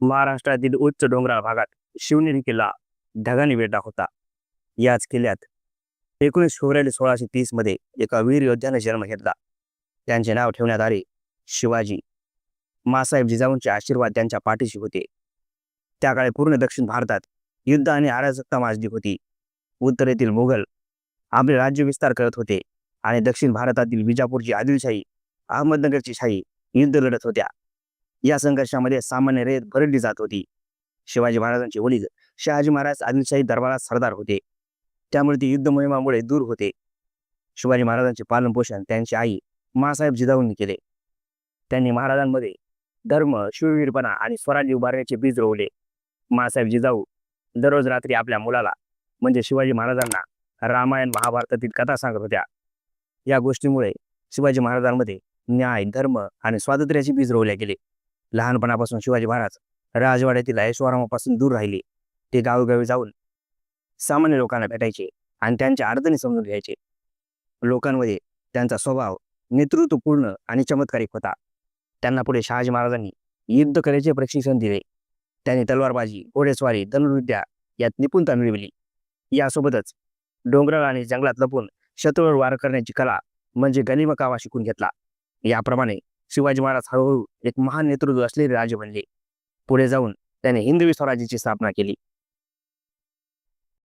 महाराष्ट्रातील उच्च डोंगराळ भागात शिवनेरी किल्ला ढगाने वेढला होता. याच किल्ल्यात 19 फेब्रुवारी 1630 मध्ये एका वीर योद्ध्याने जन्म घेतला. त्यांचे नाव ठेवण्यात आले शिवाजी. मासाहेब जिजाऊंचे आशीर्वाद त्यांच्या पाठीशी होते. त्या काळी पूर्ण दक्षिण भारतात युद्ध आणि अराजकता माजली होती. उत्तरेतील मुघल आपले राज्य विस्तार करत होते आणि दक्षिण भारतातील विजापूरची आदिलशाही, अहमदनगरची शाही युद्ध लढत होत्या. या संघर्षामध्ये सामान्य रयत भरडली जात होती. शिवाजी महाराजांचे वडील शहाजी महाराज आदिलशाही दरबारात सरदार होते, त्यामुळे ते युद्ध मोहिमामुळे दूर होते. शिवाजी महाराजांचे पालनपोषण त्यांची आई मासाहेब जिजाऊंनी केले. त्यांनी महाराजांमध्ये धर्म, शूरवीरपणा आणि स्वराज्य उभारण्याचे बीज रोवले. मासाहेब जिजाऊ दररोज रात्री आपल्या मुलाला म्हणजे शिवाजी महाराजांना रामायण महाभारतातील कथा सांगत होत्या. या गोष्टीमुळे शिवाजी महाराजांमध्ये न्याय, धर्म आणि स्वातंत्र्याचे बीज रोवले गेले. लहानपणापासून शिवाजी महाराज राजवाड्यातील ऐशोआरामापासून दूर राहिले. ते गावोगावी जाऊन सामान्य लोकांना भेटायचे आणि त्यांच्या अडचणी समजून घ्यायचे. लोकांमध्ये त्यांचा स्वभाव नेतृत्वपूर्ण आणि चमत्कारिक होता. त्यांना पुढे शहाजी महाराजांनी युद्ध करायचे प्रशिक्षण दिले. त्यांनी तलवारबाजी, घोडेस्वारी, धनुर्विद्या यात निपुणता मिळवली. यासोबतच डोंगराळ आणि जंगलात लपून शत्रूवर वार करण्याची कला म्हणजे गनिमा कावा शिकून घेतला. याप्रमाणे शिवाजी महाराज हळूहळू एक महान नेतृत्व असलेले राजे बनले. पुढे जाऊन त्याने हिंदवी स्वराज्याची स्थापना केली.